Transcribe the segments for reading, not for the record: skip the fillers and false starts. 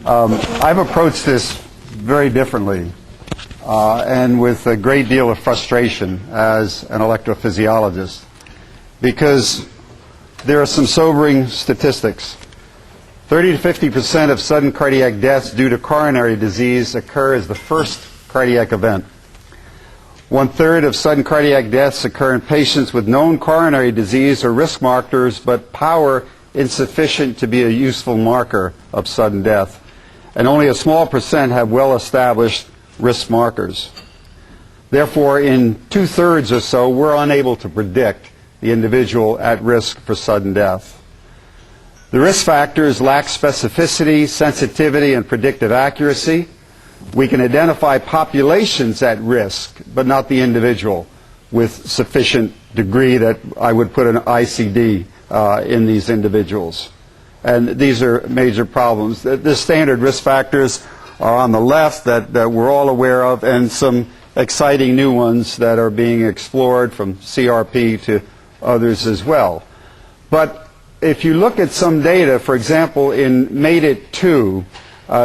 I've approached this very differently and with a great deal of frustration as an electrophysiologist, because there are some sobering statistics. 30 to 50% of sudden cardiac deaths due to coronary disease occur as the first cardiac event. 1/3 of sudden cardiac deaths occur in patients with known coronary disease or risk markers, but power insufficient to be a useful marker of sudden death. And only a small percent have well-established risk markers. Therefore, in 2/3 or so, we're unable to predict the individual at risk for sudden death. The risk factors lack specificity, sensitivity, and predictive accuracy. We can identify populations at risk, but not the individual, with sufficient degree that I would put an ICD in these individuals. And these are major problems. The standard risk factors are on the left that we're all aware of, and some exciting new ones that are being explored, from CRP to others as well. But if you look at some data, for example, in MADE-IT-2,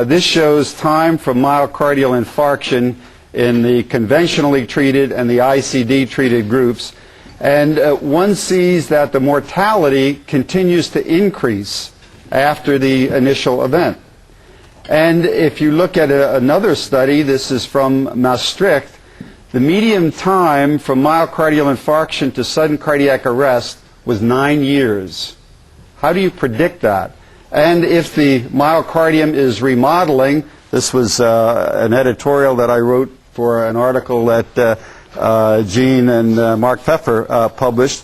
this shows time from myocardial infarction in the conventionally treated and the ICD treated groups. And one sees that the mortality continues to increase after the initial event. And if you look at another study, this is from Maastricht, the median time from myocardial infarction to sudden cardiac arrest was 9 years. How do you predict that? And if the myocardium is remodeling, this was an editorial that I wrote for an article that Gene and Mark Pfeffer published.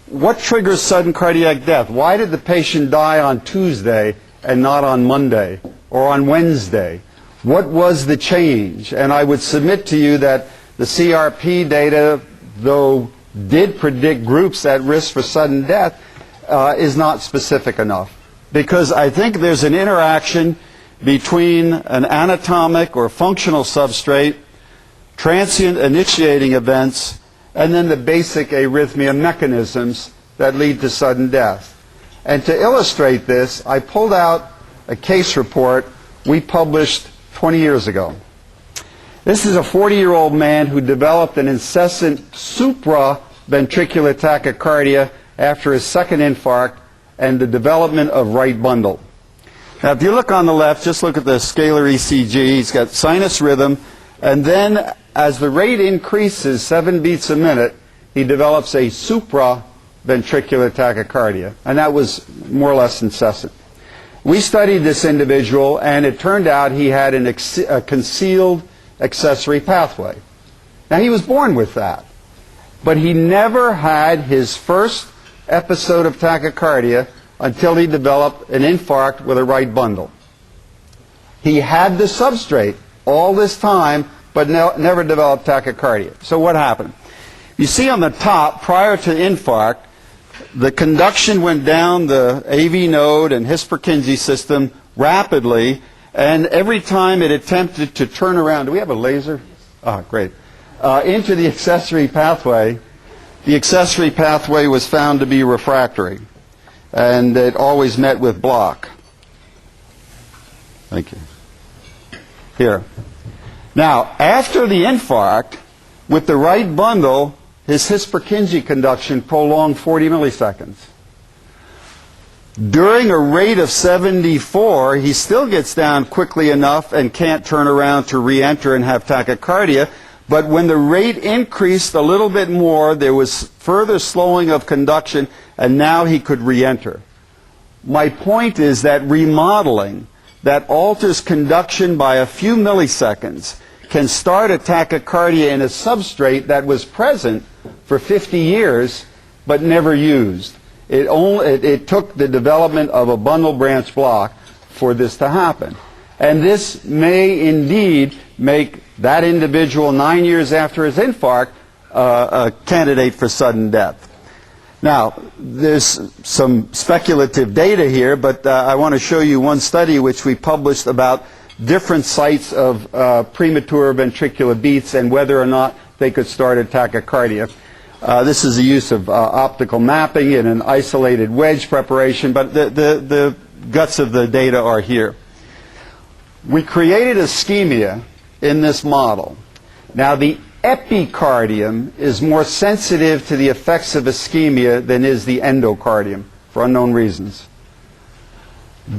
What triggers sudden cardiac death? Why did the patient die on Tuesday and not on Monday or on Wednesday? What was the change? And I would submit to you that the CRP data, though did predict groups at risk for sudden death, is not specific enough. Because I think there's an interaction between an anatomic or functional substrate, transient initiating events, and then the basic arrhythmia mechanisms that lead to sudden death. And to illustrate this, I pulled out a case report we published 20 years ago. This is a 40-year-old man who developed an incessant supraventricular tachycardia after his second infarct and the development of right bundle. Now, if you look on the left, just look at the scalar ECG. He's got sinus rhythm, and then as the rate increases 7 beats a minute, he develops a supraventricular tachycardia, and that was more or less incessant. We studied this individual, and it turned out he had a concealed accessory pathway. Now, he was born with that, but he never had his first episode of tachycardia until he developed an infarct with a right bundle. He had the substrate all this time, but never developed tachycardia. So what happened? You see on the top, prior to infarct, the conduction went down the AV node and His-Purkinje system rapidly, and every time it attempted to turn around, do we have a laser? Ah, great. Into the accessory pathway, the accessory pathway was found to be refractory, and it always met with block. Thank you. Here. Now, after the infarct, with the right bundle, his His-Purkinje conduction prolonged 40 milliseconds. During a rate of 74, he still gets down quickly enough and can't turn around to re-enter and have tachycardia. But when the rate increased a little bit more, there was further slowing of conduction, and now he could re-enter. My point is that remodeling that alters conduction by a few milliseconds can start a tachycardia in a substrate that was present for 50 years but never used. It took the development of a bundle branch block for this to happen. And this may indeed make that individual 9 years after his infarct a candidate for sudden death. Now, there's some speculative data here, but I want to show you one study which we published about different sites of premature ventricular beats and whether or not they could start a tachycardia. This is the use of optical mapping in an isolated wedge preparation, but the guts of the data are here. We created ischemia in this model. Now, the epicardium is more sensitive to the effects of ischemia than is the endocardium, for unknown reasons.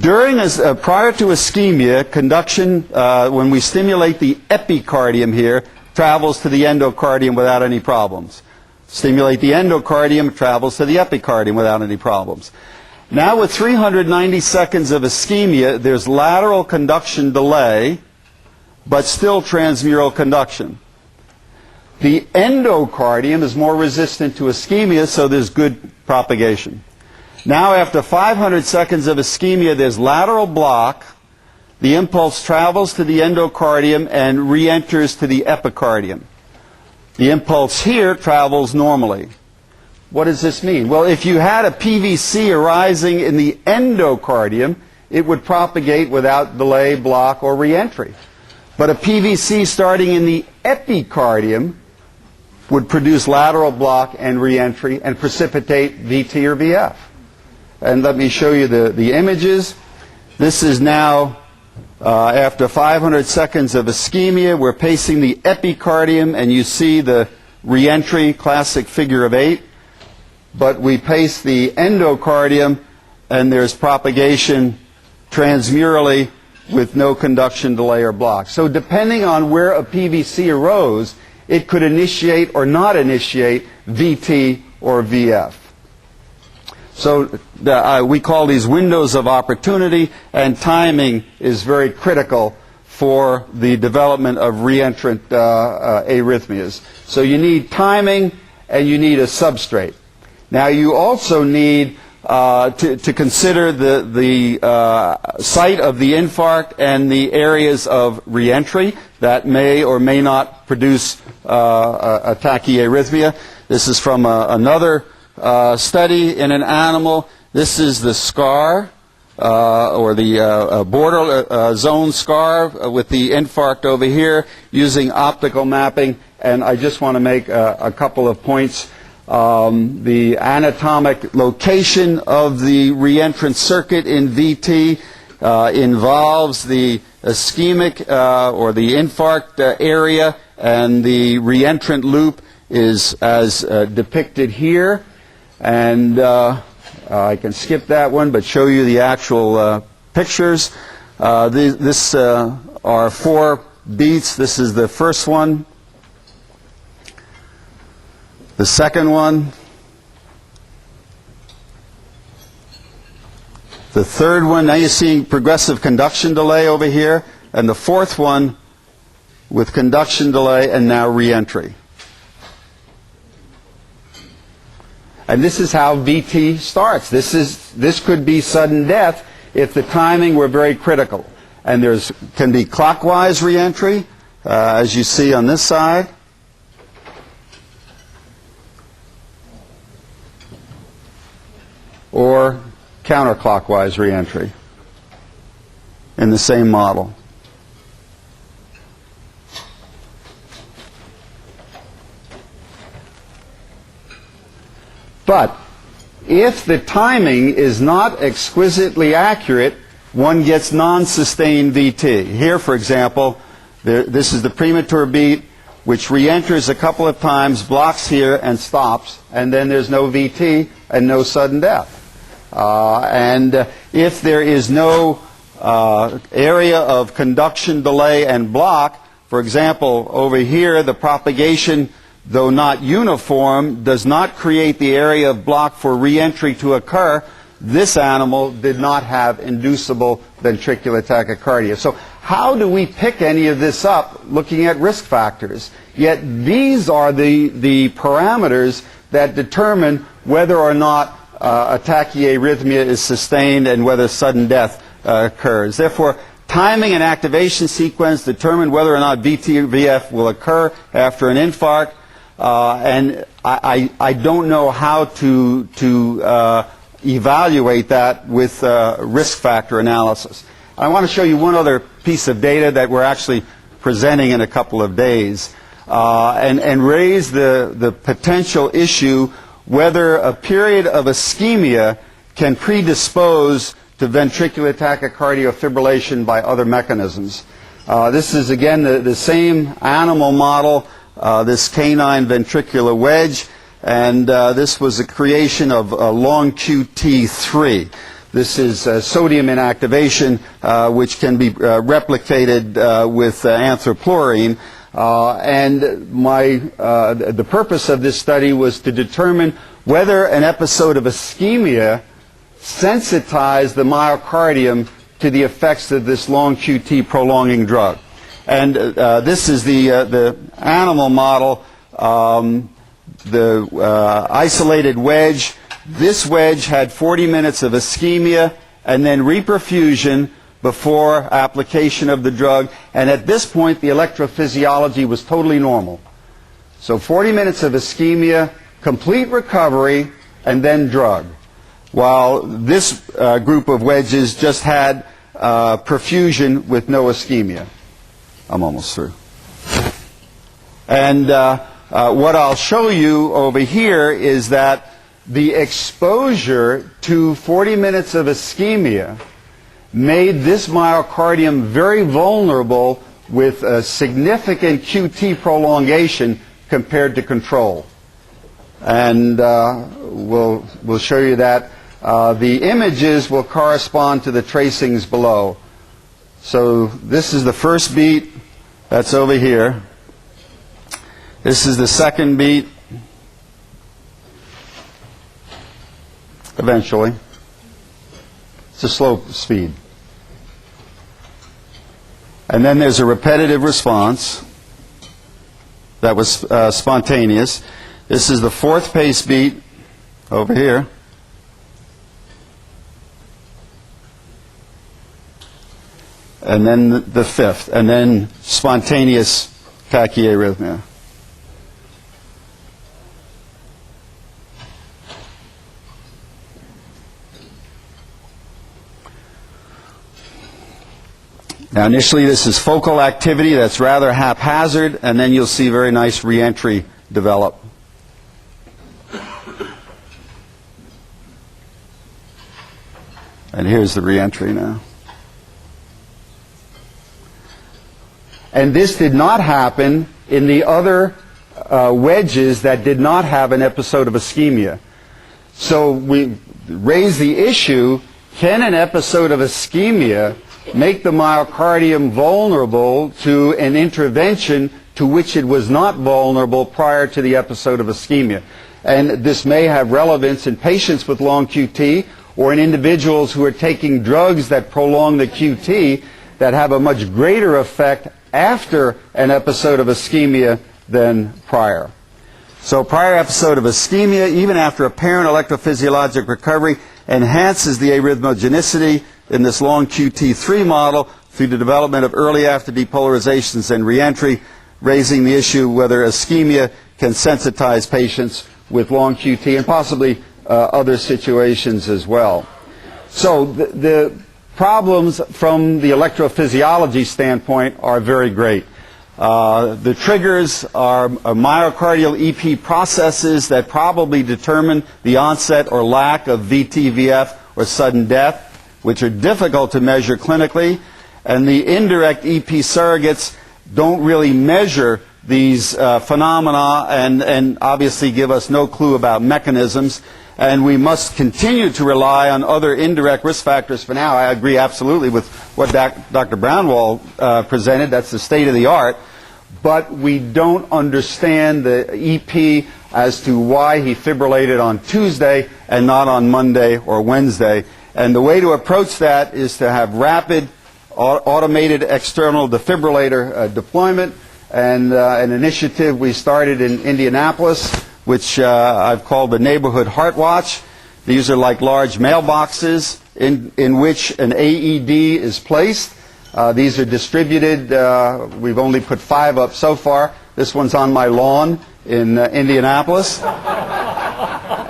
Prior to ischemia, conduction, when we stimulate the epicardium here, travels to the endocardium without any problems. Stimulate the endocardium, travels to the epicardium without any problems. Now with 390 seconds of ischemia, there's lateral conduction delay, but still transmural conduction. The endocardium is more resistant to ischemia, so there's good propagation. Now after 500 seconds of ischemia, there's lateral block. The impulse travels to the endocardium and re-enters to the epicardium. The impulse here travels normally. What does this mean? Well, if you had a PVC arising in the endocardium, it would propagate without delay, block, or re-entry. But a PVC starting in the epicardium would produce lateral block and re-entry and precipitate VT or VF. And let me show you the images. This is now after 500 seconds of ischemia. We're pacing the epicardium, and you see the re-entry, classic figure of 8. But we pace the endocardium, and there's propagation transmurally with no conduction delay or block. So depending on where a PVC arose, it could initiate or not initiate VT or VF. So we call these windows of opportunity, and timing is very critical for the development of reentrant arrhythmias. So you need timing, and you need a substrate. Now you also need to consider the site of the infarct and the areas of reentry that may or may not produce a tachyarrhythmia. This is from another study in an animal. This is the scar or the border zone scar with the infarct over here using optical mapping. And I just want to make a couple of points. The anatomic location of the reentrant circuit in VT involves the ischemic or the infarct area, and the reentrant loop is as depicted here. And I can skip that one, but show you the actual pictures. This are 4 beats. This is the first one. The second one, the third one, now you're seeing progressive conduction delay over here, and the fourth one with conduction delay and now reentry. And this is how VT starts. This could be sudden death if the timing were very critical. And can be clockwise reentry, as you see on this side. Or counterclockwise reentry in the same model. But if the timing is not exquisitely accurate, one gets non-sustained VT. Here, for example, this is the premature beat, which reenters a couple of times, blocks here, and stops, and then there's no VT and no sudden death. And if there is no area of conduction delay and block, for example, over here, the propagation, though not uniform, does not create the area of block for reentry to occur, this animal did not have inducible ventricular tachycardia. So how do we pick any of this up looking at risk factors? Yet these are the parameters that determine whether or not a tachyarrhythmia is sustained and whether sudden death occurs. Therefore, timing and activation sequence determine whether or not VT or VF will occur after an infarct. And I don't know how to evaluate that with risk factor analysis. I want to show you one other piece of data that we're actually presenting in a couple of days and raise the potential issue whether a period of ischemia can predispose to ventricular tachycardia fibrillation by other mechanisms. This is again the same animal model, this canine ventricular wedge, and this was a creation of long QT3. This is sodium inactivation, which can be replicated with anthropluorine. And the purpose of this study was to determine whether an episode of ischemia sensitized the myocardium to the effects of this long QT prolonging drug. And this is the animal model, the isolated wedge. This wedge had 40 minutes of ischemia and then reperfusion before application of the drug. And at this point, the electrophysiology was totally normal. So 40 minutes of ischemia, complete recovery, and then drug. While this group of wedges just had perfusion with no ischemia. I'm almost through. And what I'll show you over here is that the exposure to 40 minutes of ischemia made this myocardium very vulnerable with a significant QT prolongation compared to control. And we'll show you that. The images will correspond to the tracings below. So this is the first beat. That's over here. This is the second beat. Eventually. It's a slow speed. And then there's a repetitive response that was spontaneous. This is the fourth pace beat over here. And then the fifth, and then spontaneous tachyarrhythmia. Now initially this is focal activity that's rather haphazard, and then you'll see very nice reentry develop. And here's the reentry now. And this did not happen in the other wedges that did not have an episode of ischemia. So we raise the issue, can an episode of ischemia make the myocardium vulnerable to an intervention to which it was not vulnerable prior to the episode of ischemia? And this may have relevance in patients with long QT or in individuals who are taking drugs that prolong the QT that have a much greater effect after an episode of ischemia than prior. So prior episode of ischemia, even after apparent electrophysiologic recovery, enhances the arrhythmogenicity in this long QT3 model through the development of early after depolarizations and reentry, raising the issue whether ischemia can sensitize patients with long QT and possibly other situations as well. So the problems from the electrophysiology standpoint are very great. The triggers are myocardial EP processes that probably determine the onset or lack of VT-VF or sudden death, which are difficult to measure clinically, and the indirect EP surrogates don't really measure these phenomena and obviously give us no clue about mechanisms. And we must continue to rely on other indirect risk factors for now. I agree absolutely with what Dr. Brownwall presented. That's the state of the art. But we don't understand the EP as to why he fibrillated on Tuesday and not on Monday or Wednesday. And the way to approach that is to have rapid automated external defibrillator deployment, and an initiative we started in Indianapolis, which I've called the Neighborhood Heart Watch. These are like large mailboxes in which an AED is placed. These are distributed. We've only put 5 up so far. This one's on my lawn in Indianapolis.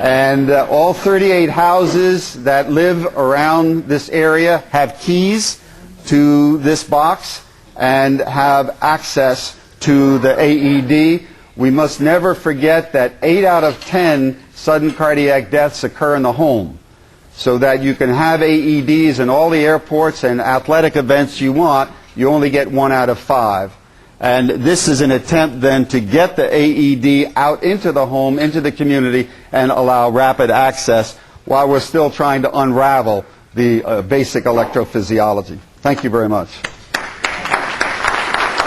And all 38 houses that live around this area have keys to this box and have access to the AED. We must never forget that 8 out of 10 sudden cardiac deaths occur in the home. so that you can have AEDs in all the airports and athletic events you want. You only get 1 out of 5. And this is an attempt then to get the AED out into the home, into the community, and allow rapid access while we're still trying to unravel the basic electrophysiology. Thank you very much.